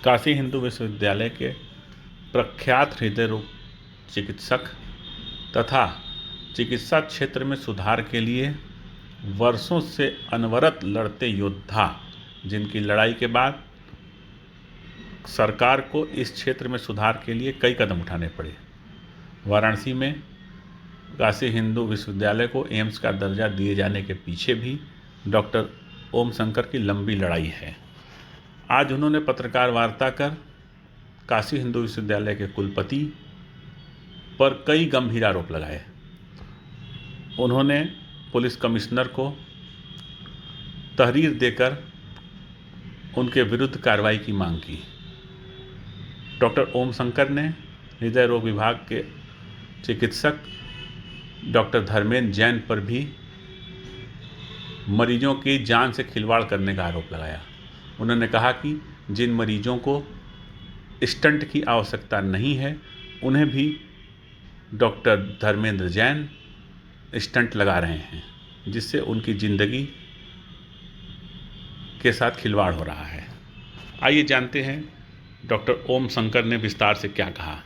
काशी हिंदू विश्वविद्यालय के प्रख्यात हृदय रोग चिकित्सक तथा चिकित्सा क्षेत्र में सुधार के लिए वर्षों से अनवरत लड़ते योद्धा, जिनकी लड़ाई के बाद सरकार को इस क्षेत्र में सुधार के लिए कई कदम उठाने पड़े। वाराणसी में काशी हिंदू विश्वविद्यालय को एम्स का दर्जा दिए जाने के पीछे भी डॉक्टर ओम शंकर की लंबी लड़ाई है। आज उन्होंने पत्रकार वार्ता कर काशी हिंदू विश्वविद्यालय के कुलपति पर कई गंभीर आरोप लगाए। उन्होंने पुलिस कमिश्नर को तहरीर देकर उनके विरुद्ध कार्रवाई की मांग की। डॉक्टर ओम शंकर ने हृदय रोग विभाग के चिकित्सक डॉक्टर धर्मेंद्र जैन पर भी मरीजों की जान से खिलवाड़ करने का आरोप लगाया। उन्होंने कहा कि जिन मरीजों को स्टंट की आवश्यकता नहीं है, उन्हें भी डॉक्टर धर्मेंद्र जैन स्टंट लगा रहे हैं, जिससे उनकी ज़िंदगी के साथ खिलवाड़ हो रहा है। आइए जानते हैं डॉक्टर ओम शंकर ने विस्तार से क्या कहा।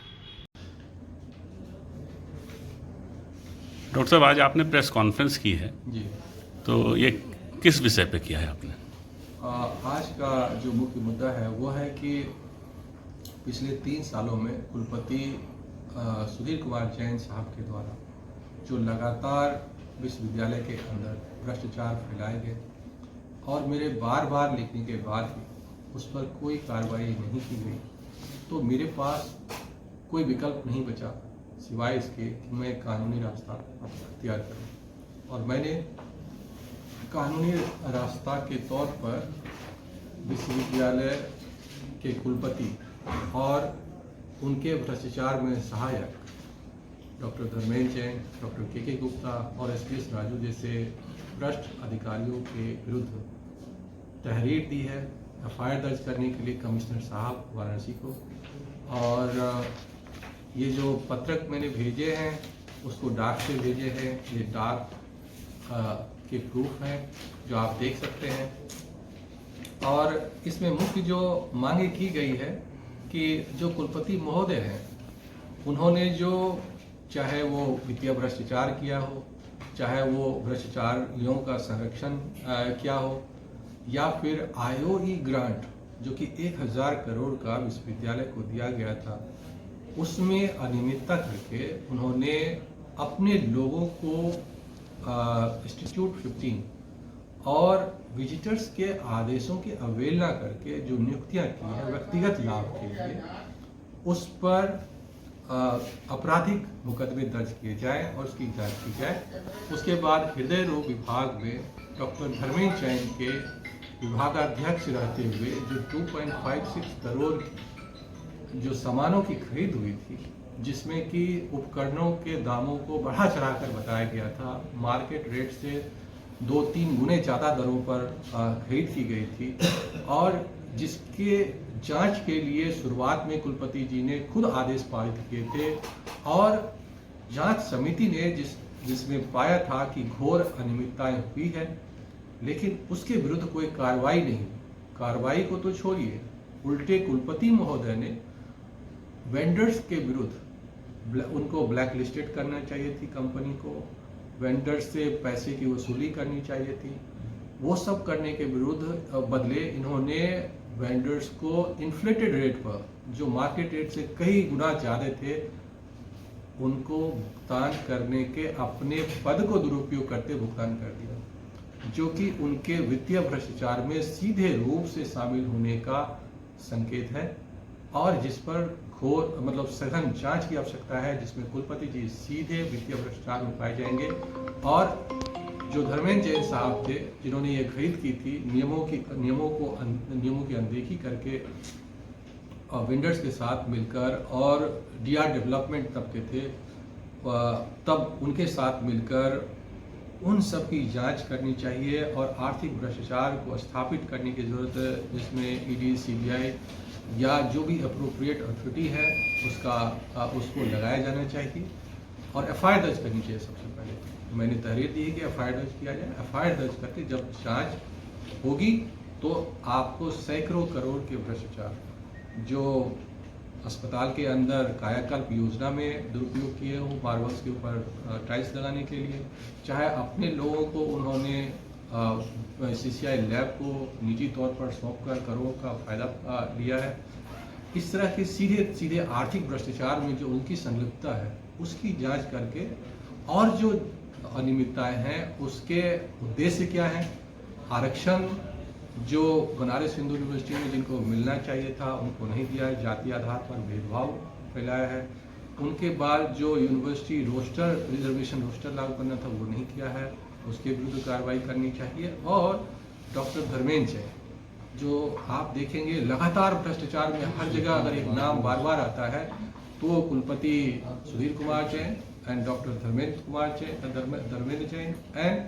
डॉक्टर साहब, आज आपने प्रेस कॉन्फ्रेंस की है जी। तो ये किस विषय पे किया है आपने? आज का जो मुख्य मुद्दा है वो है कि पिछले 3 सालों में कुलपति सुधीर कुमार जैन साहब के द्वारा जो लगातार विश्वविद्यालय के अंदर भ्रष्टाचार फैलाए गए और मेरे बार बार लिखने के बाद भी उस पर कोई कार्रवाई नहीं की गई, तो मेरे पास कोई विकल्प नहीं बचा सिवाय इसके कि मैं कानूनी रास्ता अख्तियार करूं। और मैंने कानूनी रास्ता के तौर पर विश्वविद्यालय के कुलपति और उनके भ्रष्टाचार में सहायक डॉक्टर धर्मेंद्र जैन, डॉक्टर के गुप्ता और एस राजू जैसे भ्रष्ट अधिकारियों के विरुद्ध तहरीर दी है, एफआईआर दर्ज करने के लिए कमिश्नर साहब वाराणसी को। और ये जो पत्रक मैंने भेजे हैं उसको डाक से भेजे हैं। ये डाक के प्रूफ हैं जो आप देख सकते हैं। और इसमें मुख्य जो मांगे की गई है कि जो कुलपति महोदय हैं उन्होंने जो चाहे वो वित्तीय भ्रष्टाचार किया हो, चाहे वो भ्रष्टाचारियों का संरक्षण किया हो, या फिर आईओई ग्रांट जो कि 1000 करोड़ का विश्वविद्यालय को दिया गया था, उसमें अनियमितता करके उन्होंने अपने लोगों को इंस्टीट्यूट 15 और विजिटर्स के आदेशों की अवहेलना करके जो नियुक्तियां की हैं व्यक्तिगत लाभ के लिए, उस पर आपराधिक मुकदमे दर्ज किए जाएं और उसकी जांच की जाए। उसके बाद हृदय रोग विभाग में डॉक्टर धर्मेंद्र जैन के विभागाध्यक्ष रहते हुए जो 2.56 करोड़ जो सामानों की खरीद हुई थी, जिसमें कि उपकरणों के दामों को बढ़ा चढ़ाकर बताया गया था, मार्केट रेट से 2-3 गुने ज़्यादा दरों पर खरीद की गई थी, और जिसके जांच के लिए शुरुआत में कुलपति जी ने खुद आदेश पारित किए थे और जांच समिति ने जिसमें पाया था कि घोर अनियमितताएं हुई है, लेकिन उसके विरुद्ध कोई कार्रवाई नहीं। कार्रवाई को तो छोड़िए, उल्टे कुलपति महोदय ने वेंडर्स के विरुद्ध उनको ब्लैक लिस्टेड करना चाहिए थी, कंपनी को वेंडर्स से पैसे की वसूली करनी चाहिए थी। वो सब करने के विरुद्ध बदले इन्होंने वेंडर्स को इन्फ्लेटेड रेट पर, जो मार्केट रेट से कई गुना ज़्यादा थे, उनको भुगतान करने के अपने पद को दुरुपयोग करते भुगतान कर दिया, जो कि उनके वित्तीय भ्रष्टाचार में सीधे रूप से शामिल होने का संकेत है और जिस पर घोर मतलब सघन जांच की आवश्यकता है, जिसमें कुलपति जी सीधे वित्तीय भ्रष्टाचार में पाए जाएंगे। और जो धर्मेंद्र जैन साहब थे जिन्होंने ये खरीद की थी नियमों की अनदेखी करके वेंडर्स के साथ मिलकर, और डीआर डेवलपमेंट तब के थे, तब उनके साथ मिलकर उन सब की जांच करनी चाहिए और आर्थिक भ्रष्टाचार को स्थापित करने की जरूरत है, जिसमें ईडी, सीबीआई या जो भी अप्रोप्रिएट अथॉरिटी है उसको लगाया जाना चाहिए और एफआईआर दर्ज करनी चाहिए। सबसे पहले मैंने तहरीर दी है कि एफआईआर दर्ज किया जाए। एफआईआर दर्ज करके जब जांच होगी तो आपको सैकड़ों करोड़ के भ्रष्टाचार जो अस्पताल के अंदर कायाकल्प योजना में दुरुपयोग किए हो मार्बल्स के ऊपर टाइल्स लगाने के लिए, चाहे अपने लोगों को उन्होंने CCI लैब को निजी तौर पर सौंप कर करोड़ों का फायदा लिया है। इस तरह के सीधे सीधे आर्थिक भ्रष्टाचार में जो उनकी संलिप्तता है उसकी जांच करके और जो अनियमितताएं हैं उसके उद्देश्य क्या है, आरक्षण जो बनारस हिंदू यूनिवर्सिटी में जिनको मिलना चाहिए था उनको नहीं दिया है, जाति आधार पर भेदभाव फैलाया है, उनके बाद जो यूनिवर्सिटी रोस्टर रिजर्वेशन रोस्टर लागू करना था वो नहीं किया है, उसके विरुद्ध कार्रवाई करनी चाहिए। और डॉक्टर धर्मेंद्र जैन जो आप देखेंगे लगातार भ्रष्टाचार में हर जगह अगर एक नाम बार बार आता है तो कुलपति Sudhir Kumar Jain and doctor Dharmendra Jain and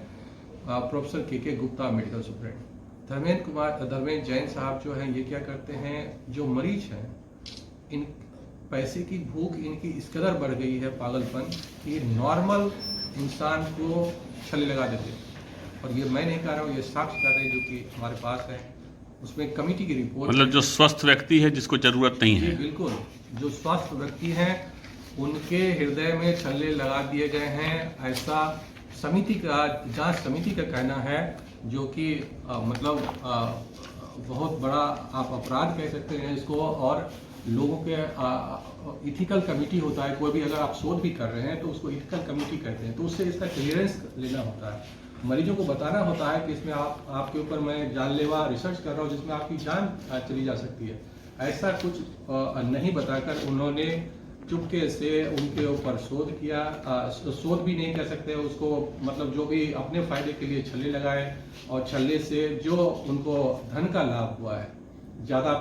professor के गुप्ता मेडिकल सुप्रेंट। धर्मेंद्र जैन साहब जो हैं ये क्या करते हैं, जो मरीज हैं इन पैसे की भूख इनकी इस कदर बढ़ गई है पागलपन कि नॉर्मल इंसान को छले लगा देते हैं। और ये मैं नहीं कह रहा हूँ, ये साक्ष्य कर रहे हैं जो कि हमारे पास है। उसमें कमेटी की रिपोर्ट, मतलब जो स्वस्थ व्यक्ति है जिसको जरूरत नहीं है, बिल्कुल जो स्वस्थ व्यक्ति हैं उनके हृदय में छल्ले लगा दिए गए हैं, ऐसा समिति का जांच समिति का कहना है, जो कि मतलब बहुत बड़ा आप अपराध कह सकते हैं इसको। और लोगों के इथिकल कमेटी होता है, कोई भी अगर आप शोध भी कर रहे हैं तो उसको इथिकल कमेटी कहते हैं, तो उससे इसका क्लियरेंस लेना होता है, मरीजों को बताना होता है कि इसमें आपके ऊपर मैं जानलेवा रिसर्च कर रहा हूँ जिसमें आपकी जान चली जा सकती है। ऐसा कुछ नहीं बताकर उन्होंने चुपके से उनके ऊपर शोध किया, शोध भी नहीं कह सकते उसको, मतलब जो भी अपने फायदे के लिए छल्ले लगाए और छल्ले से जो उनको धन का लाभ हुआ है, ज़्यादा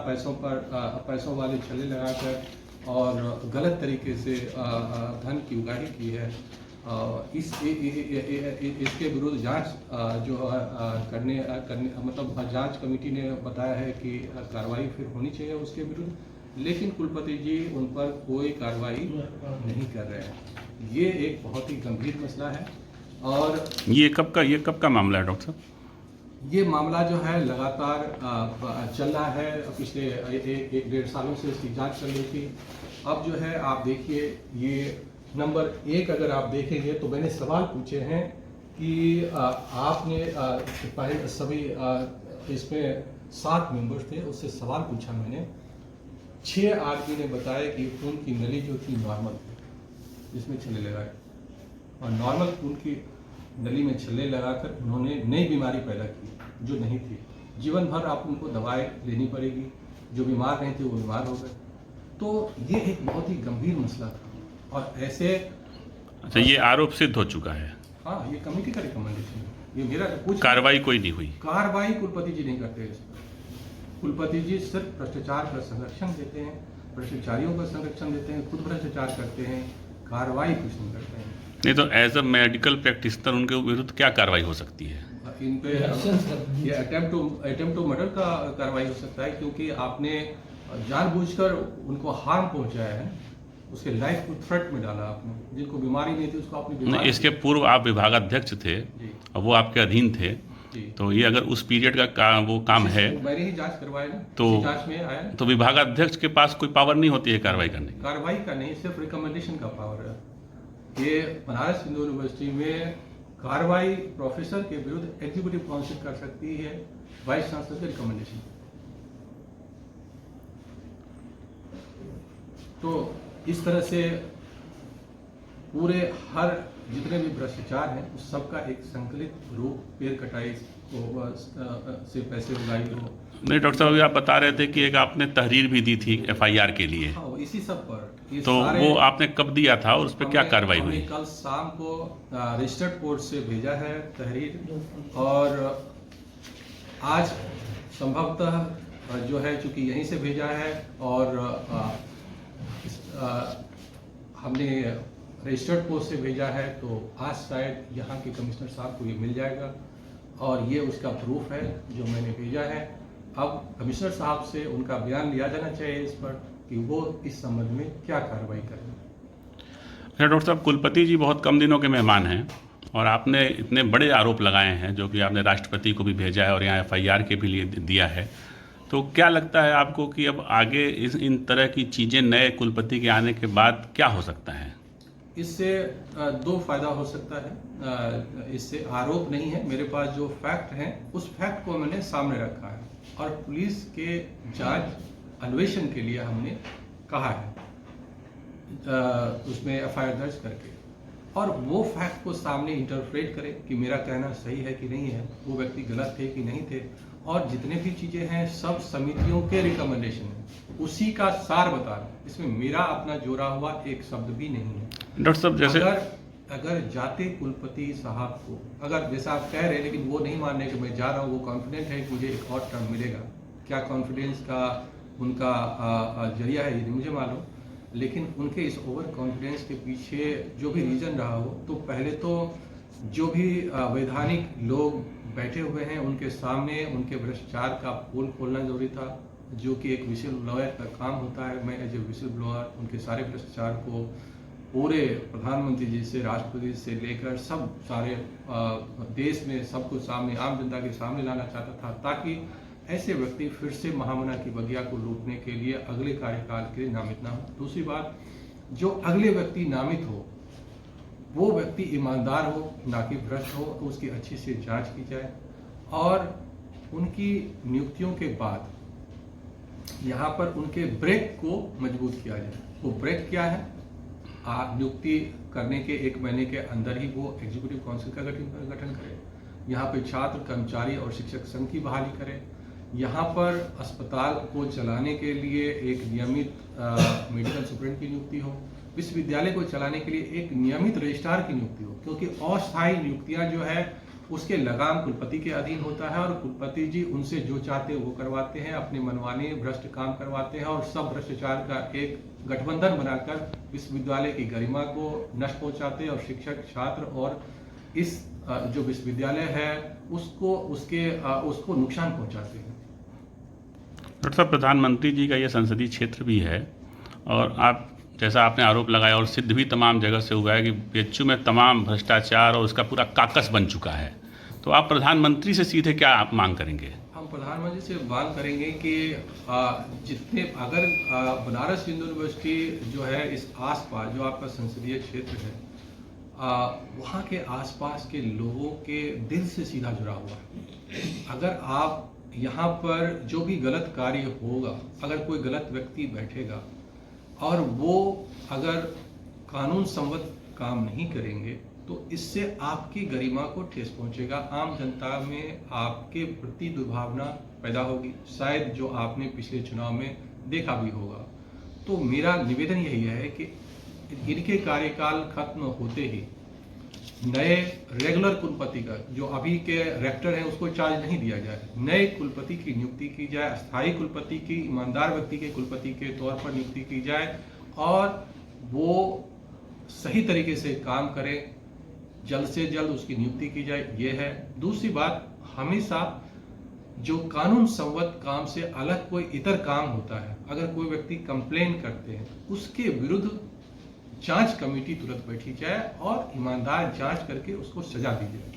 पैसों वाले छल्ले लगाकर और गलत तरीके से धन की उगाही की है। इसके विरुद्ध जांच जो करने मतलब जांच कमेटी ने बताया है कि कार्रवाई फिर होनी चाहिए उसके विरुद्ध, लेकिन कुलपति जी उन पर कोई कार्रवाई नहीं कर रहे हैं। ये एक बहुत ही गंभीर मसला है। और ये कब का मामला है डॉक्टर साहब? ये मामला जो है लगातार चल रहा है, पिछले एक डेढ़ सालों से इसकी जांच चल रही थी। अब जो है आप देखिए, ये नंबर 1 अगर आप देखेंगे तो मैंने सवाल पूछे हैं कि आपने पहले सभी इसमें 7 मेंबर्स थे, उससे सवाल पूछा मैंने। 6 आदमी ने बताया कि खून की नली जो थी नॉर्मल थी, जिसमें छल्ले लगाए, और नॉर्मल खून की नली में छल्ले लगाकर उन्होंने नई बीमारी पैदा की जो नहीं थी। जीवन भर आप उनको दवाएं लेनी पड़ेगी, जो बीमार नहीं थे वो बीमार हो गए। तो ये एक बहुत ही गंभीर मसला था। और ऐसे अच्छा, ये आरोप सिद्ध हो चुका है? हाँ, ये कमेटी का रिकमेंडेशन है, ये मेरा कुछ कार्रवाई कोई नहीं हुई? कार्रवाई कुलपति जी नहीं करते इस पर। कुलपति जी सिर्फ भ्रष्टाचार का संरक्षण देते हैं, भ्रष्टाचारियों का संरक्षण देते हैं, खुद भ्रष्टाचार करते हैं, कार्रवाई कुछ नहीं करते हैं। नहीं तो एज अ मेडिकल प्रैक्टिशनर उनके विरुद्ध क्या कार्रवाई हो सकती है? इन पे ये अटेम्प्ट टू मर्डर का कार्रवाई हो सकता है, क्योंकि आपने जानबूझकर उनको हार्म पहुंचाया है, उसके लाइफ को थ्रेट में डाला आपने। जिनको बीमारी नहीं थी उसको अपनी बीमारी। इसके पूर्व आप विभागाध्यक्ष थे और वो आपके अधीन थे, तो ये अगर उस पीरियड का वो काम है, मैंने ही जांच करवाया ना, तो जांच में आया, तो विभागाध्यक्ष के पास कोई पावर नहीं होती है कार्रवाई करने की? कार्रवाई का नहीं, सिर्फ रिकमेंडेशन का पावर है। ये बनारस हिंदू यूनिवर्सिटी में कार्रवाई प्रोफेसर के विरुद्ध एग्जीक्यूटिव काउंसिल कर सकती है, वाइस चांसलर के रिकमेंडेशन। तो इस तरह से पूरे हर जितने भी भ्रष्टाचार हैं उस सबका एक संकलित रूप, पेड़ कटाई से पैसे उगाई हो। नहीं डॉक्टर साहब, आप बता रहे थे कि एक आपने तहरीर भी दी थी FIR के लिए। हाँ, इसी सब पर। तो वो आपने कब दिया था और उस पर क्या कार्रवाई हुई? कल शाम को रजिस्टर्ड कोर्ट से भेजा है तहरीर, और आज संभवतः जो है चूंकि यहीं से भेजा है और हमने रजिस्टर्ड पोस्ट से भेजा है, तो आज शायद यहाँ के कमिश्नर साहब को ये मिल जाएगा, और ये उसका प्रूफ है जो मैंने भेजा है। अब कमिश्नर साहब से उनका बयान लिया जाना चाहिए इस पर कि वो इस संबंध में क्या कार्रवाई करें। अच्छा डॉक्टर साहब, कुलपति जी बहुत कम दिनों के मेहमान हैं और आपने इतने बड़े आरोप लगाए हैं, जो कि आपने राष्ट्रपति को भी भेजा है और यहाँ FIR के भी लिए दिया है। तो क्या लगता है आपको कि अब आगे इन तरह की चीज़ें नए कुलपति के आने के बाद क्या हो सकता है? इससे दो फायदा हो सकता है। इससे आरोप नहीं है, मेरे पास जो फैक्ट हैं उस फैक्ट को मैंने सामने रखा है और पुलिस के जांच अन्वेषण के लिए हमने कहा है उसमें एफआईआर दर्ज करके, और वो फैक्ट को सामने इंटरप्रेट करे कि मेरा कहना सही है कि नहीं है, वो व्यक्ति गलत थे कि नहीं थे, और जितने भी चीज़ें हैं सब समितियों के रिकमेंडेशन है, उसी का सार बता रहा हूं। इसमें मेरा अपना जोड़ा हुआ एक शब्द भी नहीं है। डॉक्टर साहब, जैसे अगर जाते कुलपति साहब को, अगर जैसा आप कह रहे हैं लेकिन वो नहीं मान रहे कि मैं जा रहा हूँ, वो कॉन्फिडेंट है कि मुझे एक और टर्म मिलेगा, क्या कॉन्फिडेंस का उनका जरिया है ये नहीं मुझे मालूम, लेकिन उनके इस ओवर कॉन्फिडेंस के पीछे जो भी रीज़न रहा हो, तो पहले तो जो भी वैधानिक लोग बैठे हुए हैं उनके सामने उनके भ्रष्टाचार का पोल खोलना जरूरी था, जो कि एक विसिल ब्लोअर का काम होता है। मैं एज ए विसिल ब्लोअर उनके सारे भ्रष्टाचार को पूरे प्रधानमंत्री जी से, राष्ट्रपति से लेकर सब सारे देश में सब कुछ सामने, आम जनता के सामने लाना चाहता था, ताकि ऐसे व्यक्ति फिर से महामना की बगिया को लूटने के लिए अगले कार्यकाल के लिए नामित ना हो। दूसरी बात, जो अगले व्यक्ति नामित हो वो व्यक्ति ईमानदार हो, ना कि भ्रष्ट हो, तो उसकी अच्छी से जांच की जाए और उनकी नियुक्तियों के बाद यहाँ पर उनके ब्रेक को मजबूत किया जाए। वो ब्रेक क्या है? नियुक्ति करने के 1 महीने के अंदर ही वो एग्जीक्यूटिव काउंसिल का गठन करे, यहाँ पे छात्र, कर्मचारी और शिक्षक संघ की बहाली करे, यहाँ पर अस्पताल को चलाने के लिए एक नियमित मेडिकल सुपरिटेंडेंट की नियुक्ति हो, विश्वविद्यालय को चलाने के लिए एक नियमित रजिस्ट्रार की नियुक्ति हो, क्योंकि अस्थायी नियुक्तियां जो है उसके लगाम कुलपति के अधीन होता है और कुलपति जी उनसे जो चाहते हैं वो करवाते हैं, अपने मनमाने भ्रष्ट काम करवाते हैं और सब भ्रष्टाचार का एक गठबंधन बनाकर विश्वविद्यालय की गरिमा को नष्ट पहुंचाते हैं और शिक्षक, छात्र और इस जो विश्वविद्यालय है उसको नुकसान पहुंचाते हैं। डॉक्टर साहब, प्रधानमंत्री जी का ये संसदीय क्षेत्र भी है और आप जैसा आपने आरोप लगाया और सिद्ध भी तमाम जगह से हुआ है कि बीएचयू में तमाम भ्रष्टाचार और उसका पूरा काकस बन चुका है, तो आप प्रधानमंत्री से सीधे क्या आप मांग करेंगे? हम प्रधानमंत्री से मांग करेंगे कि जितने अगर बनारस हिंदू यूनिवर्सिटी जो है इस आसपास जो आपका संसदीय क्षेत्र है वहाँ के आसपास के लोगों के दिल से सीधा जुड़ा हुआ है। अगर आप यहाँ पर जो भी गलत कार्य होगा, अगर कोई गलत व्यक्ति बैठेगा और वो अगर कानून सम्मत काम नहीं करेंगे तो इससे आपकी गरिमा को ठेस पहुंचेगा, आम जनता में आपके प्रति दुर्भावना पैदा होगी, शायद जो आपने पिछले चुनाव में देखा भी होगा। तो मेरा निवेदन यही है कि इनके कार्यकाल खत्म होते ही नए रेगुलर कुलपति का, जो अभी के रेक्टर हैं उसको चार्ज नहीं दिया जाए, नए कुलपति की नियुक्ति की जाए, अस्थायी कुलपति की, ईमानदार व्यक्ति के कुलपति के तौर पर नियुक्ति की जाए और वो सही तरीके से काम करे, जल्द से जल्द उसकी नियुक्ति की जाए, ये है। दूसरी बात, हमेशा जो कानून सम्मत काम से अलग कोई इतर काम होता है, अगर कोई व्यक्ति कंप्लेन करते हैं उसके विरुद्ध जांच कमेटी तुरंत बैठी जाए और ईमानदार जांच करके उसको सजा दी जाए।